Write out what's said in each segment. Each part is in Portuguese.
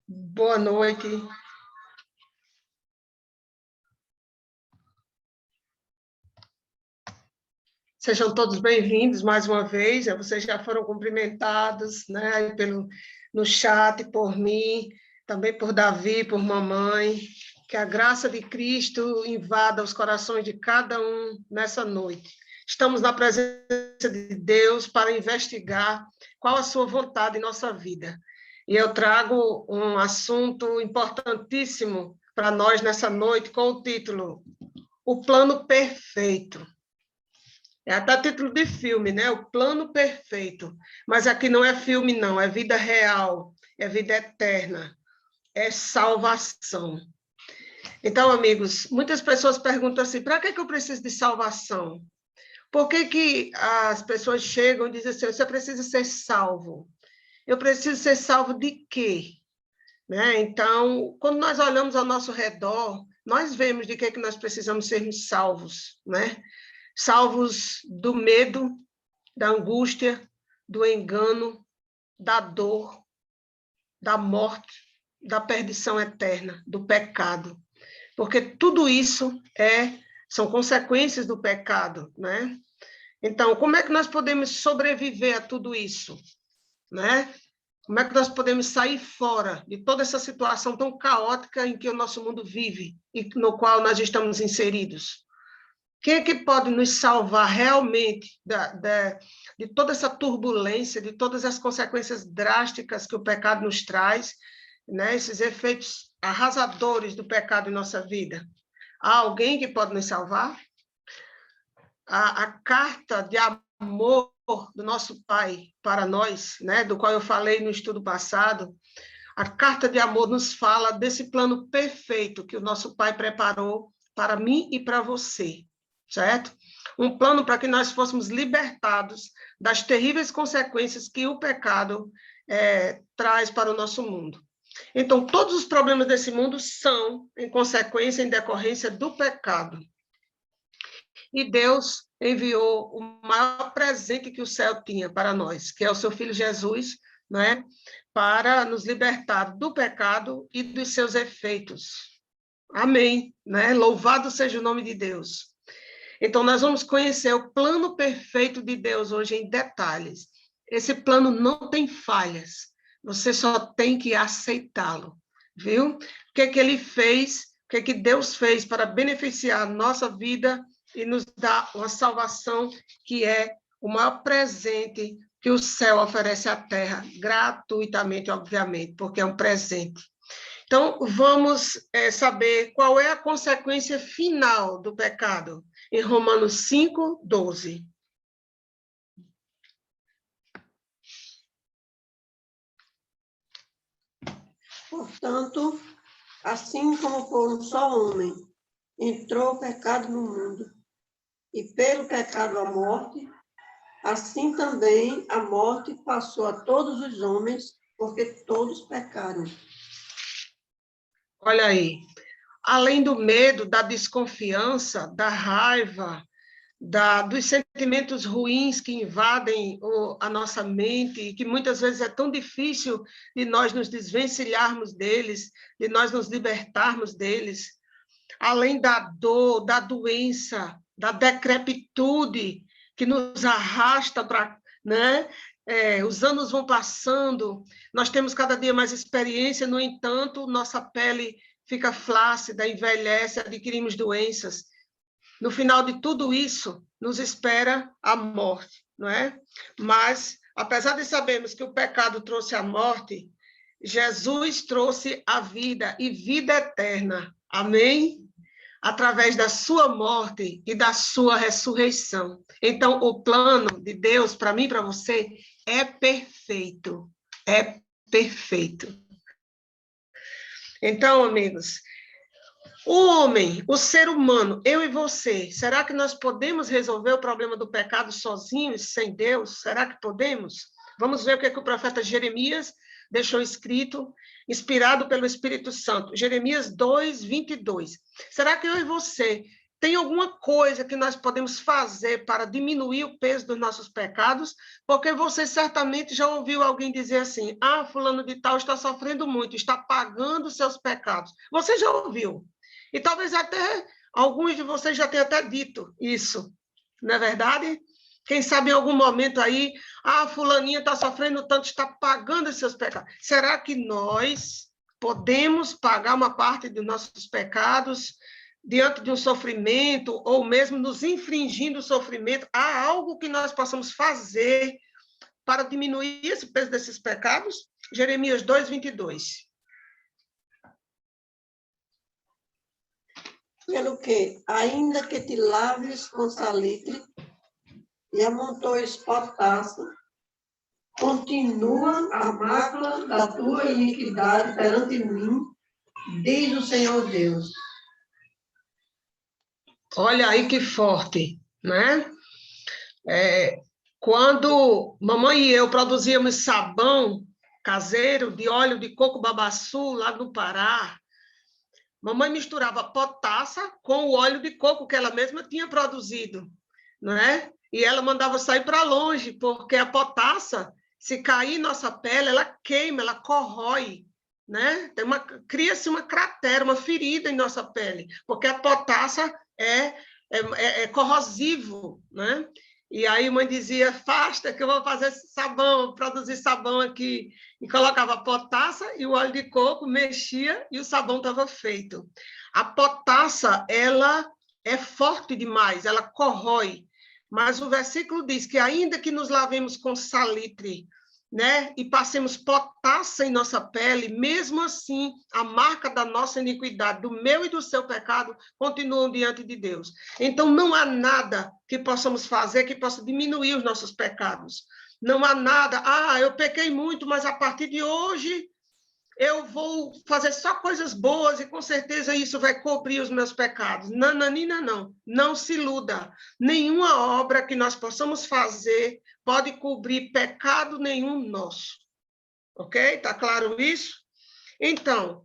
Boa noite. Sejam todos bem-vindos mais uma vez. Vocês já foram cumprimentados, né, no chat por mim, também por Davi, por mamãe. Que a graça de Cristo invada os corações de cada um nessa noite. Estamos na presença de Deus para investigar qual a sua vontade em nossa vida. E eu trago um assunto importantíssimo para nós nessa noite, com o título O Plano Perfeito. É até título de filme, né? O Plano Perfeito. Mas aqui não é filme, não. É vida real, é vida eterna, é salvação. Então, amigos, muitas pessoas perguntam assim, para que eu preciso de salvação? Por que as pessoas chegam e dizem assim, você precisa ser salvo? Eu preciso ser salvo de quê? Né? Então, quando nós olhamos ao nosso redor, nós vemos de que nós precisamos ser salvos, né? Salvos do medo, da angústia, do engano, da dor, da morte, da perdição eterna, do pecado. Porque tudo isso são consequências do pecado, né? Então, como é que nós podemos sobreviver a tudo isso, né? Como é que nós podemos sair fora de toda essa situação tão caótica em que o nosso mundo vive e no qual nós estamos inseridos? Quem é que pode nos salvar realmente de toda essa turbulência, de todas as consequências drásticas que o pecado nos traz, né? Esses efeitos arrasadores do pecado em nossa vida? Há alguém que pode nos salvar? A carta de amor do nosso Pai para nós, né? Do qual eu falei no estudo passado, a carta de amor nos fala desse plano perfeito que o nosso Pai preparou para mim e para você, certo? Um plano para que nós fôssemos libertados das terríveis consequências que o pecado traz para o nosso mundo. Então, todos os problemas desse mundo são em consequência, em decorrência do pecado. E Deus enviou o maior presente que o céu tinha para nós, que é o seu Filho Jesus, né? Para nos libertar do pecado e dos seus efeitos. Amém, né? Louvado seja o nome de Deus. Então, nós vamos conhecer o plano perfeito de Deus hoje em detalhes. Esse plano não tem falhas, você só tem que aceitá-lo, viu? O que ele fez, o que Deus fez para beneficiar a nossa vida e nos dar uma salvação que é o maior presente que o céu oferece à terra, gratuitamente, obviamente, porque é um presente. Então, vamos saber qual é a consequência final do pecado, em Romanos 5, 12. Portanto, assim como por um só homem entrou o pecado no mundo, e pelo pecado a morte, assim também a morte passou a todos os homens, porque todos pecaram. Olha aí, além do medo, da desconfiança, da raiva, dos sentimentos ruins que invadem a nossa mente e que muitas vezes é tão difícil de nós nos desvencilharmos deles, de nós nos libertarmos deles, além da dor, da doença, da decrepitude que nos arrasta para, né? Os anos vão passando, nós temos cada dia mais experiência, no entanto, nossa pele fica flácida, envelhece, adquirimos doenças. No final de tudo isso, nos espera a morte, não é? Mas, apesar de sabermos que o pecado trouxe a morte, Jesus trouxe a vida e vida eterna. Amém? Através da sua morte e da sua ressurreição. Então, o plano de Deus para mim e para você é perfeito. É perfeito. Então, amigos, o homem, o ser humano, eu e você, será que nós podemos resolver o problema do pecado sozinhos, sem Deus? Será que podemos? Vamos ver o que o profeta Jeremias deixou escrito, inspirado pelo Espírito Santo. Jeremias 2, 22. Será que eu e você tem alguma coisa que nós podemos fazer para diminuir o peso dos nossos pecados? Porque você certamente já ouviu alguém dizer assim, fulano de tal está sofrendo muito, está pagando seus pecados. Você já ouviu. E talvez até alguns de vocês já tenham até dito isso, não é verdade? Quem sabe em algum momento aí, fulaninha está sofrendo tanto, está pagando os seus pecados. Será que nós podemos pagar uma parte dos nossos pecados diante de um sofrimento, ou mesmo nos infringindo o sofrimento? Há algo que nós possamos fazer para diminuir esse peso desses pecados? Jeremias 2:22. Pelo que, ainda que te laves com salitre e amontoes potassa, continua a mácula da tua iniquidade perante mim, diz o Senhor Deus. Olha aí que forte, né? Quando mamãe e eu produzíamos sabão caseiro de óleo de coco babaçu lá no Pará, mamãe misturava potassa com o óleo de coco que ela mesma tinha produzido, né? E ela mandava sair para longe, porque a potassa, se cair nossa pele, ela queima, ela corrói, né? Cria-se uma cratera, uma ferida em nossa pele, porque a potassa é corrosivo, né? E aí a mãe dizia, afasta que eu vou fazer sabão, vou produzir sabão aqui. E colocava a potassa e o óleo de coco, mexia e o sabão estava feito. A potassa, ela é forte demais, ela corrói. Mas o versículo diz que ainda que nos lavemos com salitre, né, e passemos potassa em nossa pele, mesmo assim, a marca da nossa iniquidade, do meu e do seu pecado, continuam diante de Deus. Então, não há nada que possamos fazer que possa diminuir os nossos pecados. Não há nada, eu pequei muito, mas a partir de hoje eu vou fazer só coisas boas e com certeza isso vai cobrir os meus pecados. Nananina, não. Não se iluda. Nenhuma obra que nós possamos fazer pode cobrir pecado nenhum nosso. Ok? Tá claro isso? Então,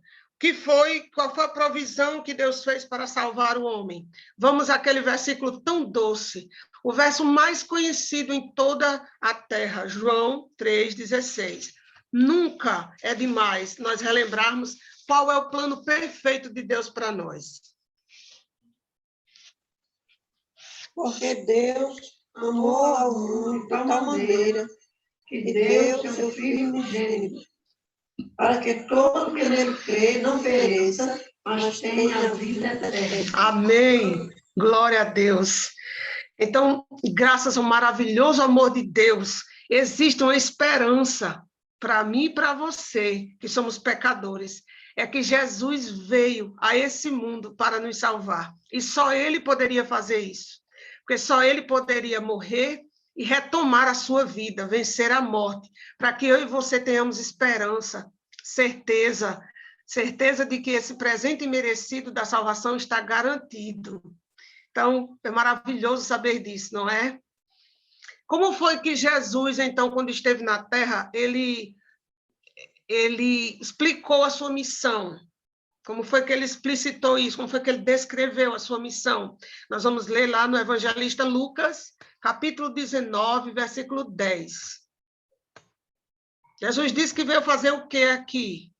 qual foi a provisão que Deus fez para salvar o homem? Vamos àquele versículo tão doce, o verso mais conhecido em toda a terra, João 3,16. Nunca é demais nós relembrarmos qual é o plano perfeito de Deus para nós. Porque Deus amou ao mundo de tal maneira que deu seu Filho unigênito, para que todo que nele crê não pereça, mas tenha a vida eterna. Amém. Glória a Deus. Então, graças ao maravilhoso amor de Deus, existe uma esperança para mim e para você, que somos pecadores. É que Jesus veio a esse mundo para nos salvar. E só Ele poderia fazer isso. Porque só Ele poderia morrer e retomar a sua vida, vencer a morte, para que eu e você tenhamos esperança, certeza de que esse presente merecido da salvação está garantido. Então, é maravilhoso saber disso, não é? Como foi que Jesus, então, quando esteve na Terra, ele explicou a sua missão? Como foi que ele explicitou isso? Como foi que ele descreveu a sua missão? Nós vamos ler lá no evangelista Lucas, capítulo 19, versículo 10. Jesus disse que veio fazer o quê aqui?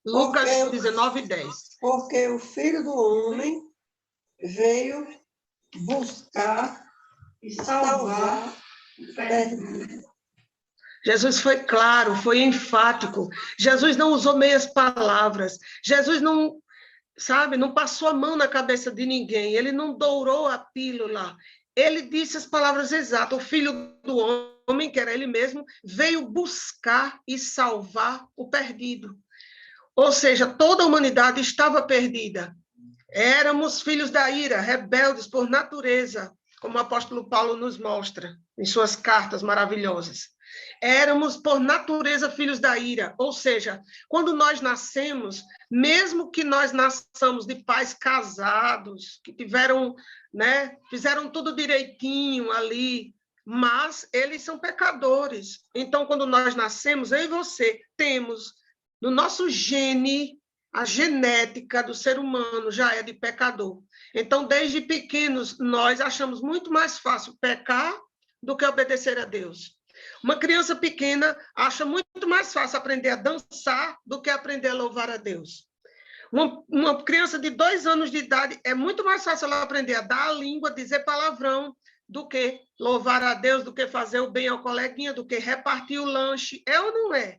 Lucas 19, 10. Porque o Filho do Homem veio buscar e salvar o perdido. Jesus foi claro, foi enfático. Jesus não usou meias palavras. Jesus não, não passou a mão na cabeça de ninguém. Ele não dourou a pílula. Ele disse as palavras exatas. O Filho do Homem, que era ele mesmo, veio buscar e salvar o perdido. Ou seja, toda a humanidade estava perdida. Éramos filhos da ira, rebeldes por natureza, como o apóstolo Paulo nos mostra em suas cartas maravilhosas. Éramos, por natureza, filhos da ira. Ou seja, quando nós nascemos, mesmo que nós nasçamos de pais casados, que tiveram, fizeram tudo direitinho ali, mas eles são pecadores. Então, quando nós nascemos, eu e você temos No nosso gene, a genética do ser humano já é de pecador. Então, desde pequenos, nós achamos muito mais fácil pecar do que obedecer a Deus. Uma criança pequena acha muito mais fácil aprender a dançar do que aprender a louvar a Deus. Uma criança de 2 anos de idade, é muito mais fácil ela aprender a dar a língua, dizer palavrão, do que louvar a Deus, do que fazer o bem ao coleguinha, do que repartir o lanche. É ou não é?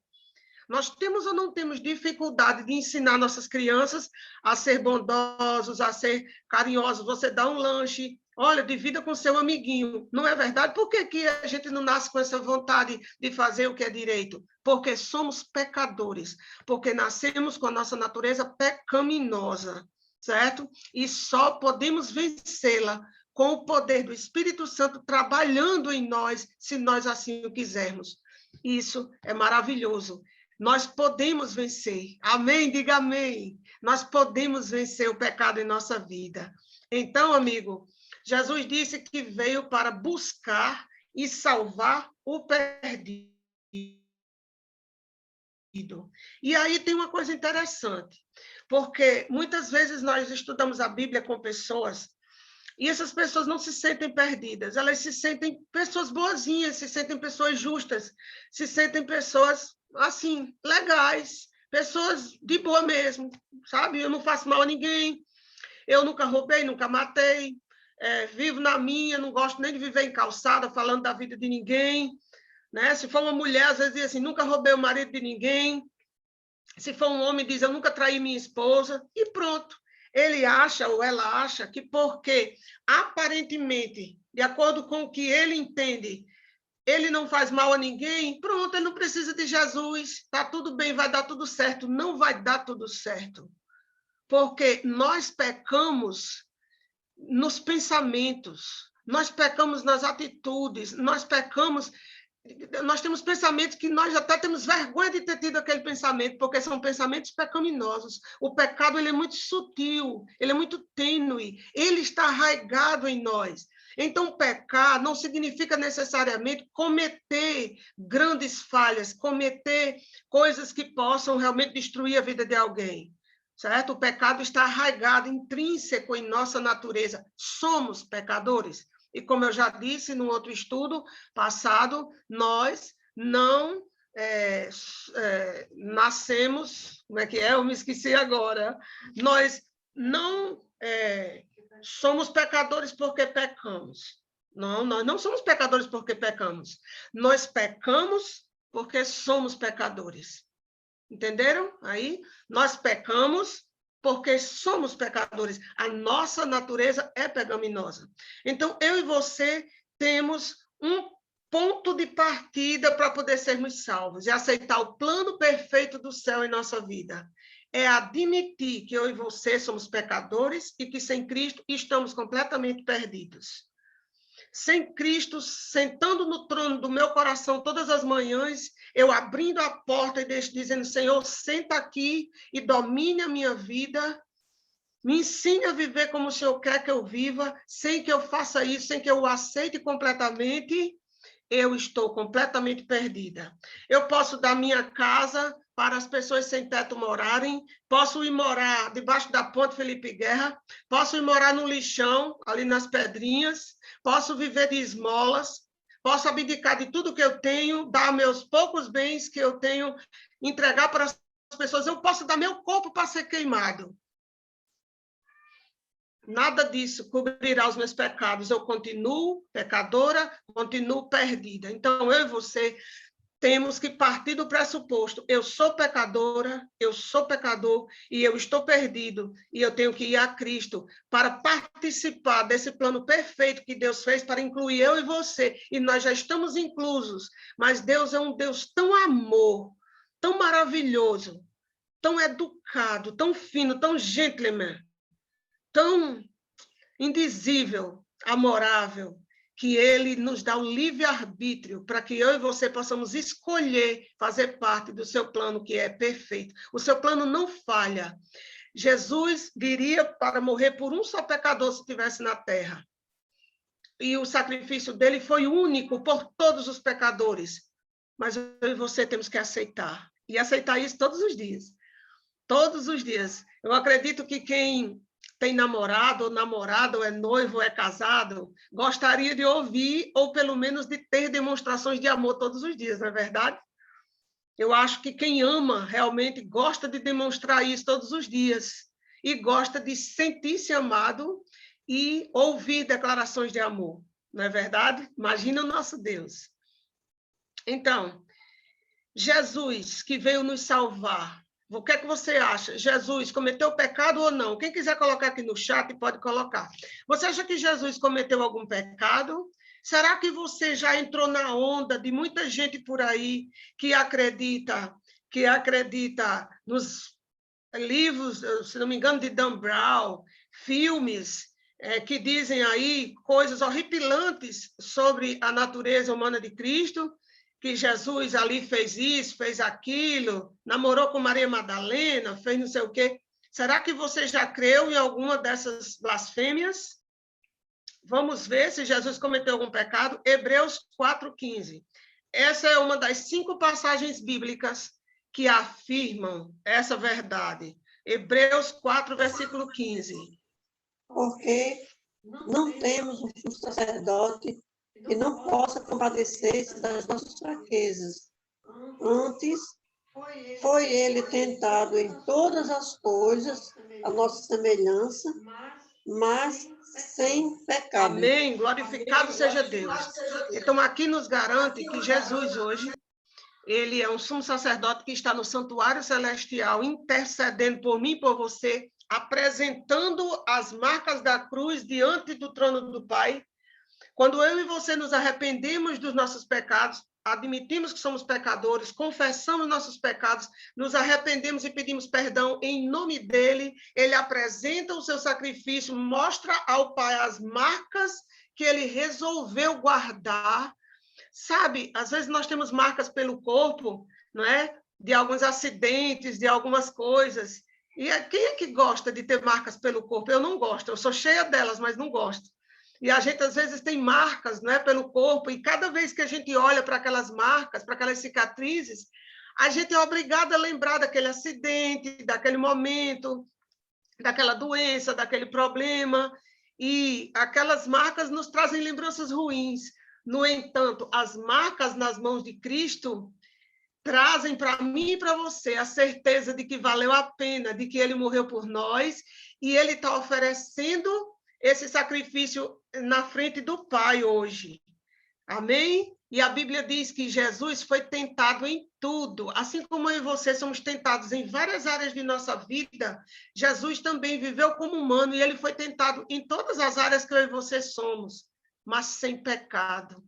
Nós temos ou não temos dificuldade de ensinar nossas crianças a ser bondosos, a ser carinhosos? Você dá um lanche, olha, divida com seu amiguinho. Não é verdade? Por que a gente não nasce com essa vontade de fazer o que é direito? Porque somos pecadores, porque nascemos com a nossa natureza pecaminosa, certo? E só podemos vencê-la com o poder do Espírito Santo trabalhando em nós, se nós assim o quisermos. Isso é maravilhoso. Nós podemos vencer. Amém? Diga amém. Nós podemos vencer o pecado em nossa vida. Então, amigo, Jesus disse que veio para buscar e salvar o perdido. E aí tem uma coisa interessante, porque muitas vezes nós estudamos a Bíblia com pessoas e essas pessoas não se sentem perdidas, elas se sentem pessoas boazinhas, se sentem pessoas justas, se sentem pessoas, assim, legais, pessoas de boa mesmo, sabe? Eu não faço mal a ninguém, eu nunca roubei, nunca matei, vivo na minha, não gosto nem de viver em calçada falando da vida de ninguém, né? Se for uma mulher, às vezes diz assim, nunca roubei o marido de ninguém. Se for um homem, diz, eu nunca traí minha esposa, e pronto. Ele acha ou ela acha que porque, aparentemente, de acordo com o que ele entende, ele não faz mal a ninguém, pronto, ele não precisa de Jesus, está tudo bem, vai dar tudo certo. Não vai dar tudo certo, porque nós pecamos nos pensamentos, nós pecamos nas atitudes, nós temos pensamentos que nós até temos vergonha de ter tido aquele pensamento, porque são pensamentos pecaminosos. O pecado ele é muito sutil, ele é muito tênue, ele está arraigado em nós. Então, pecar não significa necessariamente cometer grandes falhas, cometer coisas que possam realmente destruir a vida de alguém. Certo? O pecado está arraigado, intrínseco em nossa natureza. Somos pecadores. E como eu já disse no outro estudo passado, nós não nascemos, como é que é? Eu me esqueci agora. Nós não somos pecadores porque pecamos. Não, nós não somos pecadores porque pecamos. Nós pecamos porque somos pecadores. Entenderam? Aí, nós pecamos porque somos pecadores. A nossa natureza é pecaminosa. Então, eu e você temos um ponto de partida para poder sermos salvos e aceitar o plano perfeito do céu em nossa vida. É admitir que eu e você somos pecadores e que sem Cristo estamos completamente perdidos. Sem Cristo sentando no trono do meu coração todas as manhãs, eu abrindo a porta e dizendo, Senhor, senta aqui e domine a minha vida, me ensine a viver como o Senhor quer que eu viva, sem que eu faça isso, sem que eu o aceite completamente, eu estou completamente perdida. Eu posso dar minha casa para as pessoas sem teto morarem, posso ir morar debaixo da ponte Felipe Guerra, posso ir morar no lixão, ali nas pedrinhas, posso viver de esmolas, posso abdicar de tudo que eu tenho, dar meus poucos bens que eu tenho, entregar para as pessoas, eu posso dar meu corpo para ser queimado. Nada disso cobrirá os meus pecados. Eu continuo pecadora, continuo perdida. Então, eu e você temos que partir do pressuposto. Eu sou pecadora, eu sou pecador e eu estou perdido. E eu tenho que ir a Cristo para participar desse plano perfeito que Deus fez para incluir eu e você. E nós já estamos inclusos. Mas Deus é um Deus tão amor, tão maravilhoso, tão educado, tão fino, tão gentleman, tão indizível, amorável, que ele nos dá o livre-arbítrio para que eu e você possamos escolher fazer parte do seu plano que é perfeito. O seu plano não falha. Jesus viria para morrer por um só pecador se estivesse na terra. E o sacrifício dele foi único por todos os pecadores. Mas eu e você temos que aceitar e aceitar isso todos os dias. Todos os dias. Eu acredito que quem tem namorado, ou namorada, ou é noivo, ou é casado, gostaria de ouvir, ou pelo menos de ter demonstrações de amor todos os dias, não é verdade? Eu acho que quem ama realmente gosta de demonstrar isso todos os dias e gosta de sentir-se amado e ouvir declarações de amor, não é verdade? Imagina o nosso Deus. Então, Jesus, que veio nos salvar, o que é que você acha? Jesus cometeu pecado ou não? Quem quiser colocar aqui no chat, pode colocar. Você acha que Jesus cometeu algum pecado? Será que você já entrou na onda de muita gente por aí que acredita nos livros, se não me engano, de Dan Brown, filmes que dizem aí coisas horripilantes sobre a natureza humana de Cristo, que Jesus ali fez isso, fez aquilo, namorou com Maria Madalena, fez não sei o quê. Será que você já creu em alguma dessas blasfêmias? Vamos ver se Jesus cometeu algum pecado. Hebreus 4,15. Essa é uma das 5 passagens bíblicas que afirmam essa verdade. Hebreus 4, versículo 15. Porque não temos um sumo sacerdote que não possa compadecer-se das nossas fraquezas. Antes, foi ele tentado em todas as coisas, a nossa semelhança, mas sem pecado. Amém. Glorificado seja Deus. Então, aqui nos garante que Jesus hoje, ele é um sumo sacerdote que está no santuário celestial, intercedendo por mim e por você, apresentando as marcas da cruz diante do trono do Pai. Quando eu e você nos arrependemos dos nossos pecados, admitimos que somos pecadores, confessamos nossos pecados, nos arrependemos e pedimos perdão em nome dele, ele apresenta o seu sacrifício, mostra ao Pai as marcas que ele resolveu guardar. Sabe, às vezes nós temos marcas pelo corpo, não é? De alguns acidentes, de algumas coisas. E quem é que gosta de ter marcas pelo corpo? Eu não gosto, eu sou cheia delas, mas não gosto. E a gente, às vezes, tem marcas, não é, pelo corpo, e cada vez que a gente olha para aquelas marcas, para aquelas cicatrizes, a gente é obrigada a lembrar daquele acidente, daquele momento, daquela doença, daquele problema, e aquelas marcas nos trazem lembranças ruins. No entanto, as marcas nas mãos de Cristo trazem para mim e para você a certeza de que valeu a pena, de que ele morreu por nós, e ele está oferecendo esse sacrifício na frente do Pai hoje. Amém? E a Bíblia diz que Jesus foi tentado em tudo. Assim como eu e você somos tentados em várias áreas de nossa vida, Jesus também viveu como humano e ele foi tentado em todas as áreas que eu e você somos, mas sem pecado.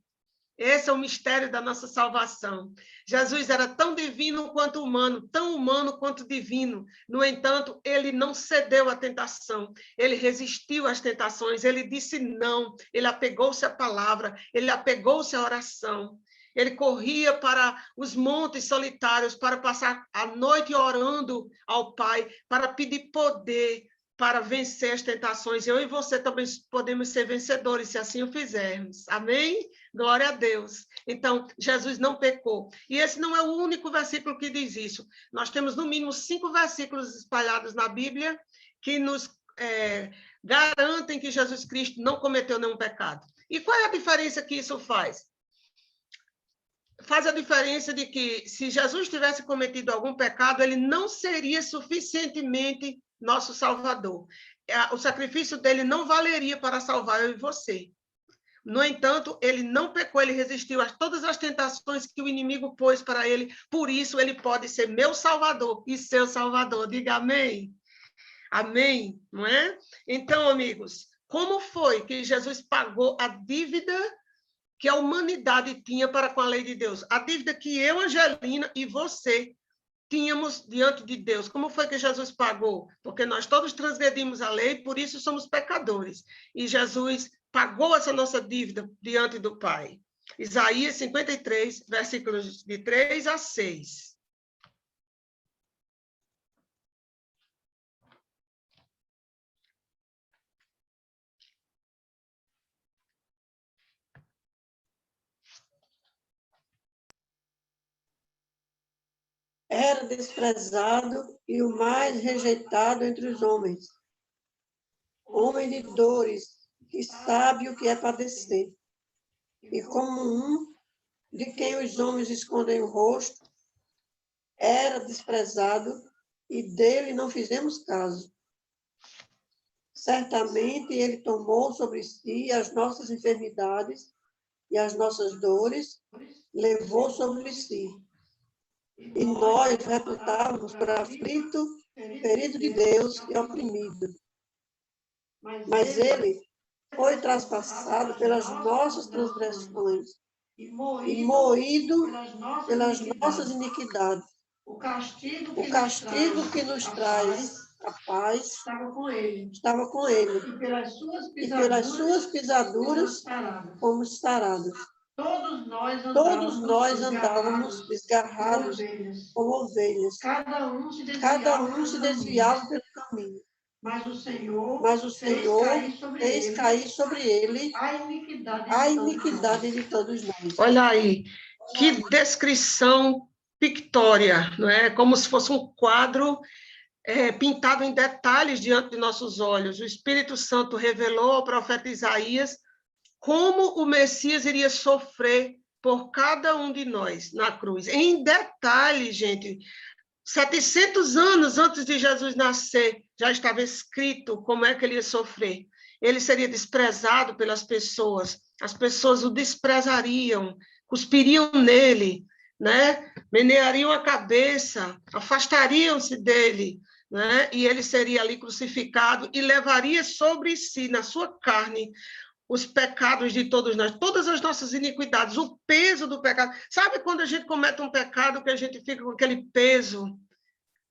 Esse é o mistério da nossa salvação. Jesus era tão divino quanto humano, tão humano quanto divino. No entanto, ele não cedeu à tentação, ele resistiu às tentações, ele disse não, ele apegou-se à palavra, ele apegou-se à oração. Ele corria para os montes solitários para passar a noite orando ao Pai, para pedir poder, para vencer as tentações. Eu e você também podemos ser vencedores, se assim o fizermos. Amém? Glória a Deus. Então, Jesus não pecou. E esse não é o único versículo que diz isso. Nós temos, no mínimo, 5 versículos espalhados na Bíblia que nos garantem que Jesus Cristo não cometeu nenhum pecado. E qual é a diferença que isso faz? Faz a diferença de que, se Jesus tivesse cometido algum pecado, ele não seria suficientemente nosso Salvador. O sacrifício dele não valeria para salvar eu e você. No entanto, ele não pecou, ele resistiu a todas as tentações que o inimigo pôs para ele, por isso ele pode ser meu Salvador e seu Salvador. Diga amém. Amém, não é? Então, amigos, como foi que Jesus pagou a dívida que a humanidade tinha para com a lei de Deus? A dívida que eu, Angelina, e você tínhamos diante de Deus. Como foi que Jesus pagou? Porque nós todos transgredimos a lei, por isso somos pecadores. E Jesus pagou essa nossa dívida diante do Pai. Isaías 53, versículos de 3 a 6. era desprezado e o mais rejeitado entre os homens. Homem de dores, que sabe o que é padecer. E como um de quem os homens escondem o rosto, era desprezado e dele não fizemos caso. Certamente ele tomou sobre si as nossas enfermidades e as nossas dores, levou sobre si. E nós reputávamos por aflito, ferido de Deus e oprimido. Mas ele foi traspassado pelas nossas transgressões e moído pelas nossas iniquidades. O castigo que nos traz a paz estava com ele. E pelas suas pisaduras fomos sarados. Todos nós andávamos desgarrados como ovelhas. Cada um se desviava pelo caminho. Mas o Senhor fez cair sobre ele a iniquidade de todos nós. Olha aí, que descrição pictória, não é? Como se fosse um quadro pintado em detalhes diante de nossos olhos. O Espírito Santo revelou ao profeta Isaías como o Messias iria sofrer por cada um de nós na cruz. Em detalhes, gente, 700 anos antes de Jesus nascer, já estava escrito como é que ele ia sofrer. Ele seria desprezado pelas pessoas, as pessoas o desprezariam, cuspiriam nele, né? Meneariam a cabeça, afastariam-se dele, né? E ele seria ali crucificado e levaria sobre si, na sua carne, os pecados de todos nós, todas as nossas iniquidades, o peso do pecado. Sabe quando a gente comete um pecado que a gente fica com aquele peso?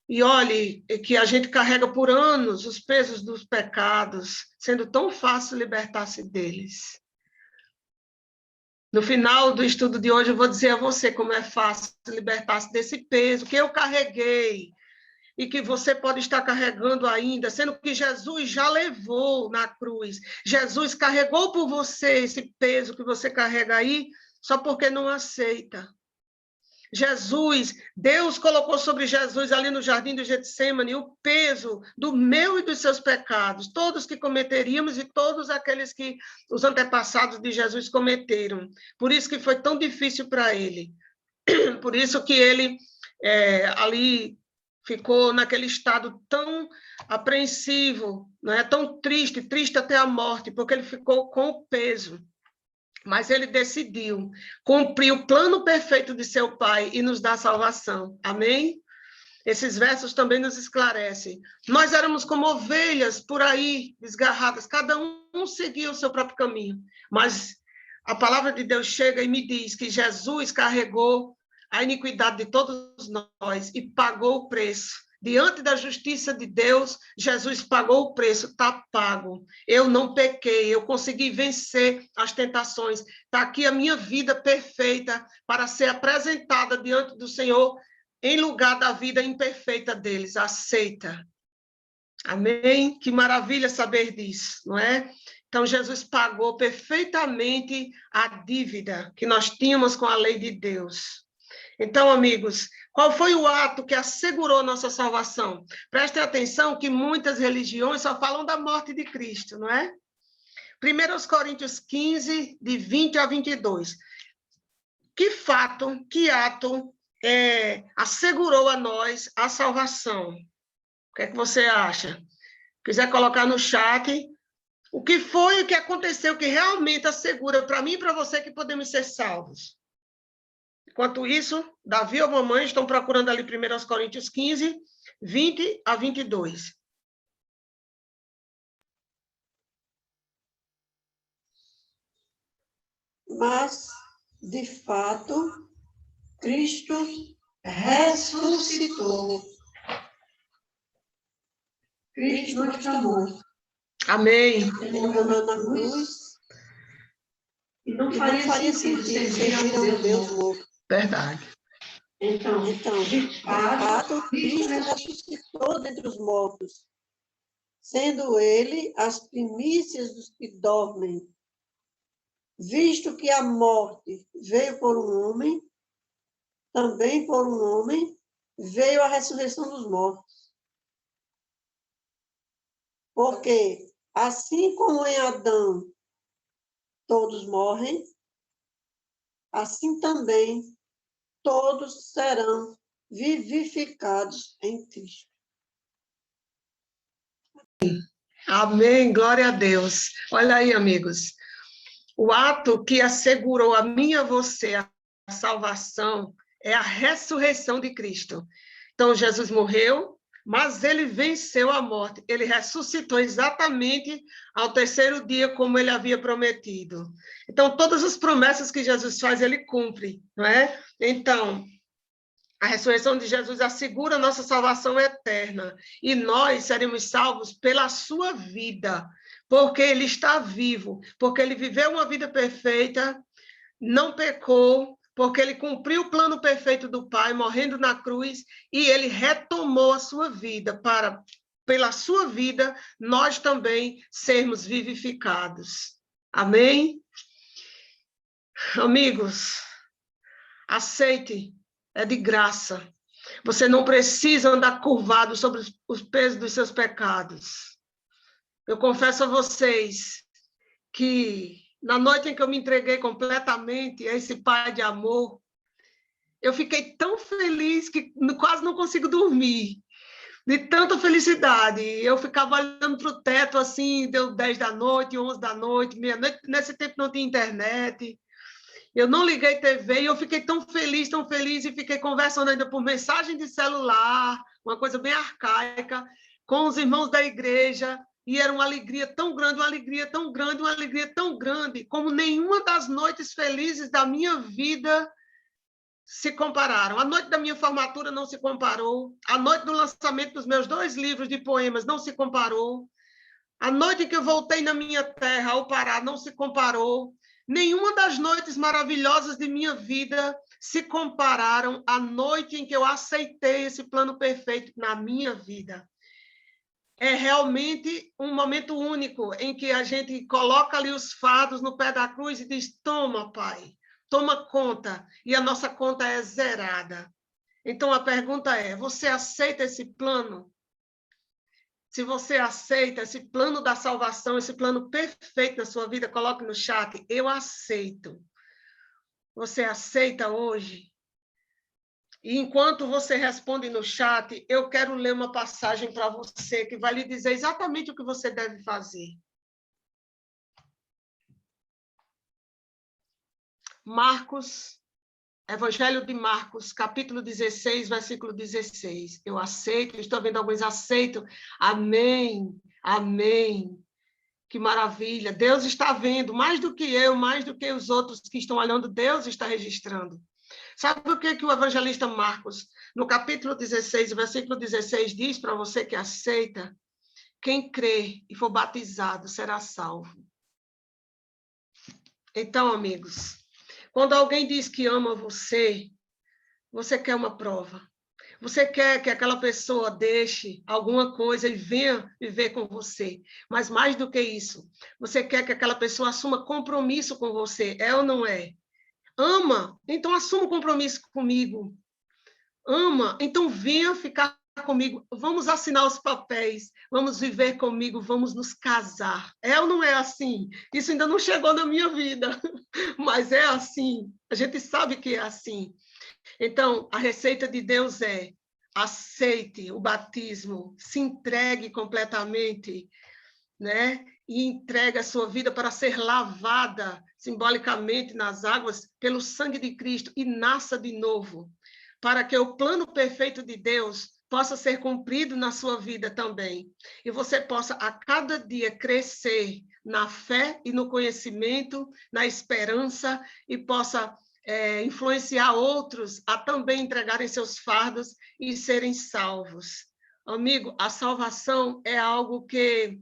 E olhe que a gente carrega por anos os pesos dos pecados, sendo tão fácil libertar-se deles. No final do estudo de hoje, eu vou dizer a você como é fácil libertar-se desse peso que eu carreguei, e que você pode estar carregando ainda, sendo que Jesus já levou na cruz. Jesus carregou por você esse peso que você carrega aí, só porque não aceita. Jesus, Deus colocou sobre Jesus ali no jardim do Getsemane o peso do meu e dos seus pecados, todos que cometeríamos e todos aqueles que os antepassados de Jesus cometeram. Por isso que foi tão difícil para ele. Por isso que ele ali ficou naquele estado tão apreensivo, né? Tão triste, triste até a morte, porque ele ficou com o peso. Mas ele decidiu cumprir o plano perfeito de seu Pai e nos dar salvação. Amém? Esses versos também nos esclarecem. Nós éramos como ovelhas por aí, desgarradas, cada um seguia o seu próprio caminho. Mas a palavra de Deus chega e me diz que Jesus carregou a iniquidade de todos nós e pagou o preço. Diante da justiça de Deus, Jesus pagou o preço, está pago. Eu não pequei, eu consegui vencer as tentações. Está aqui a minha vida perfeita para ser apresentada diante do Senhor em lugar da vida imperfeita deles. Aceita. Amém? Que maravilha saber disso, não é? Então, Jesus pagou perfeitamente a dívida que nós tínhamos com a lei de Deus. Então, amigos, qual foi o ato que assegurou nossa salvação? Prestem atenção que muitas religiões só falam da morte de Cristo, não é? 1 Coríntios 15, de 20 a 22. Que fato, que ato assegurou a nós a salvação? O que é que você acha? Quiser colocar no chat, o que foi, o que aconteceu que realmente assegura para mim e para você que podemos ser salvos? Enquanto isso, Davi ou mamãe estão procurando ali 1 Coríntios 15, 20 a 22. Mas, de fato, Cristo ressuscitou. Cristo não está morto. Amém. Ele morreu na cruz e não faria sentido servir ao Deus morto. Verdade. Então, de fato, Cristo ressuscitou dentre os mortos, sendo ele as primícias dos que dormem. Visto que a morte veio por um homem, também por um homem veio a ressurreição dos mortos. Porque, assim como em Adão todos morrem, assim também todos serão vivificados em Cristo. Amém, glória a Deus. Olha aí, amigos, o ato que assegurou a mim e a você a salvação é a ressurreição de Cristo. Então, Jesus morreu, mas ele venceu a morte. Ele ressuscitou exatamente ao terceiro dia, como ele havia prometido. Então, todas as promessas que Jesus faz, ele cumpre, não é? Então, a ressurreição de Jesus assegura a nossa salvação eterna. E nós seremos salvos pela sua vida, porque ele está vivo, porque ele viveu uma vida perfeita, não pecou, porque ele cumpriu o plano perfeito do Pai, morrendo na cruz, e ele retomou a sua vida para, pela sua vida, nós também sermos vivificados. Amém? Amigos, aceite, é de graça. Você não precisa andar curvado sobre os pesos dos seus pecados. Eu confesso a vocês que na noite em que eu me entreguei completamente a esse Pai de amor, eu fiquei tão feliz que quase não consigo dormir, de tanta felicidade. Eu ficava olhando para o teto, assim, deu 10 da noite, 11 da noite, meia-noite. Nesse tempo não tinha internet. Eu não liguei TV e eu fiquei tão feliz, e fiquei conversando ainda por mensagem de celular, uma coisa bem arcaica, com os irmãos da igreja, e era uma alegria tão grande, uma alegria tão grande, uma alegria tão grande, como nenhuma das noites felizes da minha vida se compararam. A noite da minha formatura não se comparou, a noite do lançamento dos meus 2 livros de poemas não se comparou, a noite em que eu voltei na minha terra, ao Pará, não se comparou. Nenhuma das noites maravilhosas de minha vida se compararam à noite em que eu aceitei esse plano perfeito na minha vida. É realmente um momento único em que a gente coloca ali os fardos no pé da cruz e diz: toma, Pai, toma conta, e a nossa conta é zerada. Então, a pergunta é: você aceita esse plano? Se você aceita esse plano da salvação, esse plano perfeito na sua vida, coloque no chat: eu aceito. Você aceita hoje? E enquanto você responde no chat, eu quero ler uma passagem para você que vai lhe dizer exatamente o que você deve fazer. Marcos, Evangelho de Marcos, capítulo 16, versículo 16. Eu aceito, estou vendo alguns aceitam. Amém, amém. Que maravilha. Deus está vendo, mais do que eu, mais do que os outros que estão olhando, Deus está registrando. Sabe o que o evangelista Marcos, no capítulo 16, versículo 16, diz para você que aceita? Quem crê e for batizado será salvo. Então, amigos, quando alguém diz que ama você, você quer uma prova. Você quer que aquela pessoa deixe alguma coisa e venha viver com você. Mas mais do que isso, você quer que aquela pessoa assuma compromisso com você. É ou não é? Ama, então assuma um compromisso comigo. Ama, então venha ficar comigo. Vamos assinar os papéis, vamos viver comigo, vamos nos casar. É ou não é assim? Isso ainda não chegou na minha vida, mas é assim. A gente sabe que é assim. Então, a receita de Deus é: aceite o batismo, se entregue completamente, né? E entregue a sua vida para ser lavada simbolicamente nas águas pelo sangue de Cristo e nasça de novo, para que o plano perfeito de Deus possa ser cumprido na sua vida também. E você possa a cada dia crescer na fé e no conhecimento, na esperança, e possa influenciar outros a também entregarem seus fardos e serem salvos. Amigo, a salvação é algo que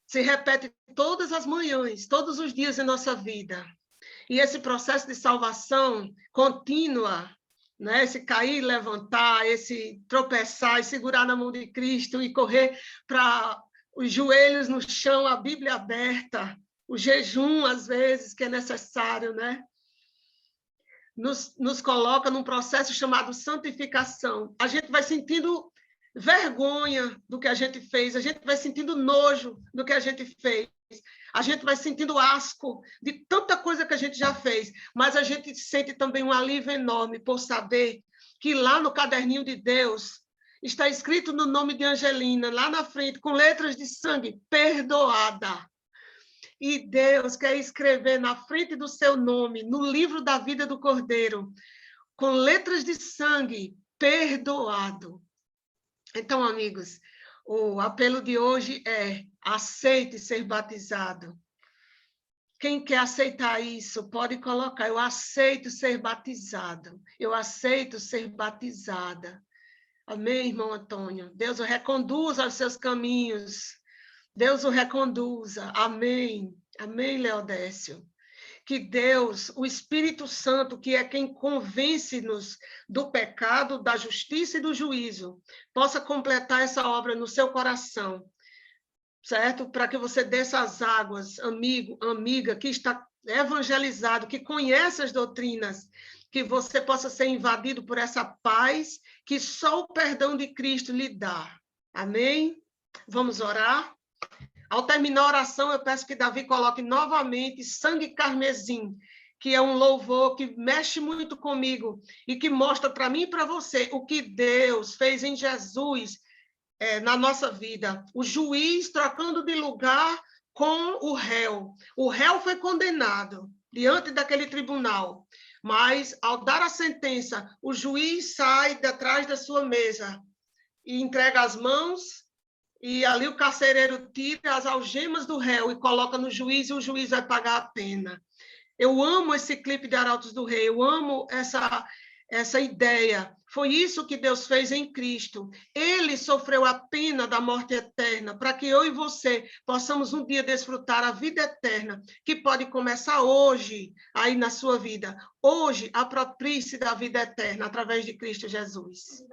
se repete todas as manhãs, todos os dias em nossa vida. E esse processo de salvação contínua, né? Esse cair e levantar, esse tropeçar e segurar na mão de Cristo e correr para os joelhos no chão, a Bíblia aberta, o jejum, às vezes, que é necessário, né? nos coloca num processo chamado santificação. A gente vai sentindo vergonha do que a gente fez, a gente vai sentindo nojo do que a gente fez, a gente vai sentindo asco de tanta coisa que a gente já fez, mas a gente sente também um alívio enorme por saber que lá no caderninho de Deus está escrito no nome de Angelina, lá na frente, com letras de sangue, perdoada. E Deus quer escrever na frente do seu nome, no livro da vida do Cordeiro, com letras de sangue, perdoado. Então, amigos, o apelo de hoje é: aceite ser batizado. Quem quer aceitar isso, pode colocar: eu aceito ser batizado. Eu aceito ser batizada. Amém, irmão Antônio? Deus o reconduza aos seus caminhos. Deus o reconduza. Amém. Amém, Leodécio. Que Deus, o Espírito Santo, que é quem convence-nos do pecado, da justiça e do juízo, possa completar essa obra no seu coração, certo? Para que você desça as águas, amigo, amiga, que está evangelizado, que conhece as doutrinas, que você possa ser invadido por essa paz que só o perdão de Cristo lhe dá. Amém? Vamos orar? Ao terminar a oração, eu peço que Davi coloque novamente Sangue Carmesim, que é um louvor que mexe muito comigo e que mostra para mim e para você o que Deus fez em Jesus na nossa vida. O juiz trocando de lugar com o réu. O réu foi condenado diante daquele tribunal, mas ao dar a sentença, o juiz sai de atrás da sua mesa e entrega as mãos. E ali o carcereiro tira as algemas do réu e coloca no juiz, e o juiz vai pagar a pena. Eu amo esse clipe de Arautos do Rei, eu amo essa ideia. Foi isso que Deus fez em Cristo. Ele sofreu a pena da morte eterna, para que eu e você possamos um dia desfrutar a vida eterna, que pode começar hoje, aí na sua vida. Hoje, aproprie-se da vida eterna, através de Cristo Jesus.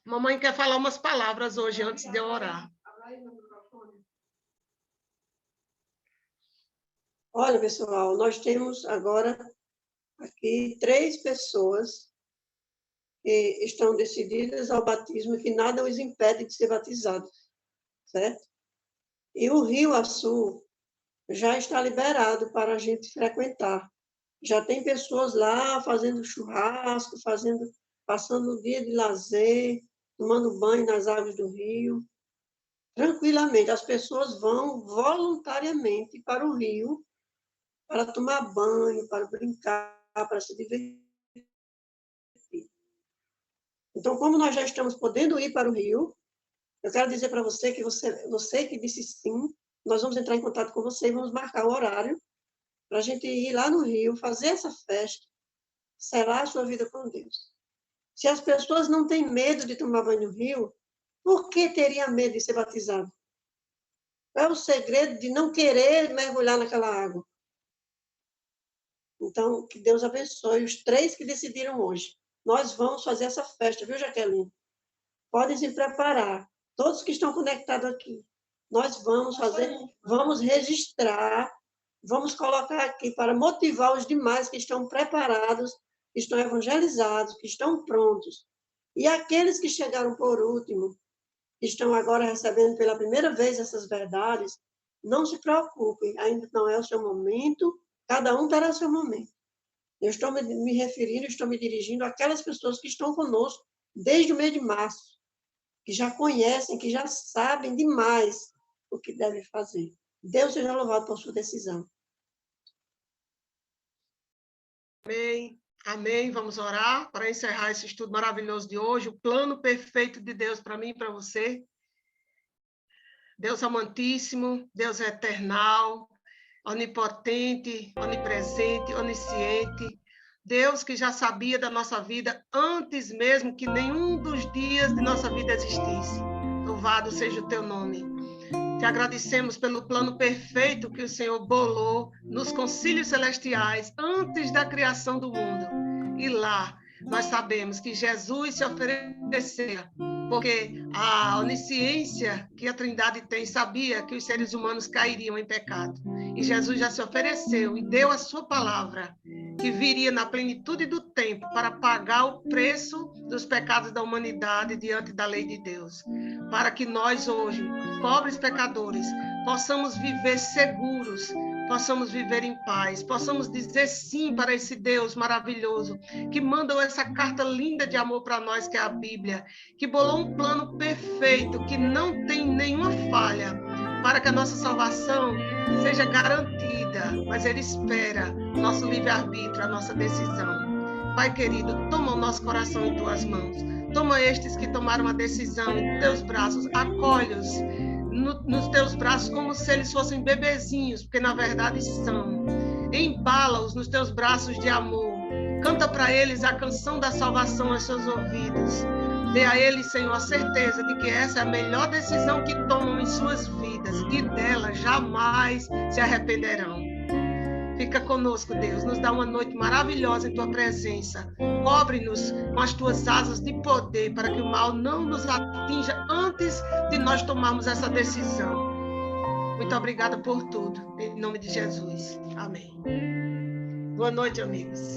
Mamãe quer falar umas palavras hoje, antes de eu orar. Olha, pessoal, nós temos agora aqui 3 pessoas que estão decididas ao batismo, que nada os impede de ser batizados, certo? E o Rio Açu já está liberado para a gente frequentar. Já tem pessoas lá fazendo churrasco, passando o dia de lazer, tomando banho nas águas do rio. Tranquilamente, as pessoas vão voluntariamente para o rio para tomar banho, para brincar, para se divertir. Então, como nós já estamos podendo ir para o rio, eu quero dizer para você que você que disse sim, nós vamos entrar em contato com você e vamos marcar o horário para a gente ir lá no rio, fazer essa festa, selar a sua vida com Deus. Se as pessoas não têm medo de tomar banho no rio, por que teria medo de ser batizado? Qual é o segredo de não querer mergulhar naquela água? Então, que Deus abençoe os 3 que decidiram hoje. Nós vamos fazer essa festa, viu, Jaqueline? Podem se preparar. Todos que estão conectados aqui. Nós vamos fazer, vamos registrar, vamos colocar aqui para motivar os demais que estão preparados, que estão evangelizados, que estão prontos. E aqueles que chegaram por último, que estão agora recebendo pela primeira vez essas verdades, não se preocupem, ainda não é o seu momento, cada um terá seu momento. Eu estou me referindo, estou me dirigindo àquelas pessoas que estão conosco desde o mês de março, que já conhecem, que já sabem demais o que devem fazer. Deus seja louvado por sua decisão. Amém. Amém. Vamos orar para encerrar esse estudo maravilhoso de hoje, o plano perfeito de Deus para mim e para você. Deus amantíssimo, Deus eternal, onipotente, onipresente, onisciente. Deus que já sabia da nossa vida antes mesmo que nenhum dos dias de nossa vida existisse. Louvado seja o teu nome. Te agradecemos pelo plano perfeito que o Senhor bolou nos concílios celestiais antes da criação do mundo. E lá nós sabemos que Jesus se ofereceu, porque a onisciência que a Trindade tem sabia que os seres humanos cairiam em pecado. E Jesus já se ofereceu e deu a sua palavra que viria na plenitude do tempo para pagar o preço dos pecados da humanidade diante da lei de Deus, para que nós hoje, pobres pecadores, possamos viver seguros, possamos viver em paz, possamos dizer sim para esse Deus maravilhoso, que mandou essa carta linda de amor para nós, que é a Bíblia, que bolou um plano perfeito, que não tem nenhuma falha, para que a nossa salvação seja garantida, mas Ele espera nosso livre-arbítrio, a nossa decisão. Pai querido, toma o nosso coração em Tuas mãos, toma estes que tomaram a decisão em Teus braços, acolhe-os nos Teus braços como se eles fossem bebezinhos, porque na verdade são. Embala-os nos Teus braços de amor, canta para eles a canção da salvação aos seus ouvidos. Dê a eles, Senhor, a certeza de que essa é a melhor decisão que tomam em suas vidas e dela jamais se arrependerão. Fica conosco, Deus, nos dá uma noite maravilhosa em Tua presença. Cobre-nos com as Tuas asas de poder para que o mal não nos atinja antes de nós tomarmos essa decisão. Muito obrigada por tudo. Em nome de Jesus. Amém. Boa noite, amigos.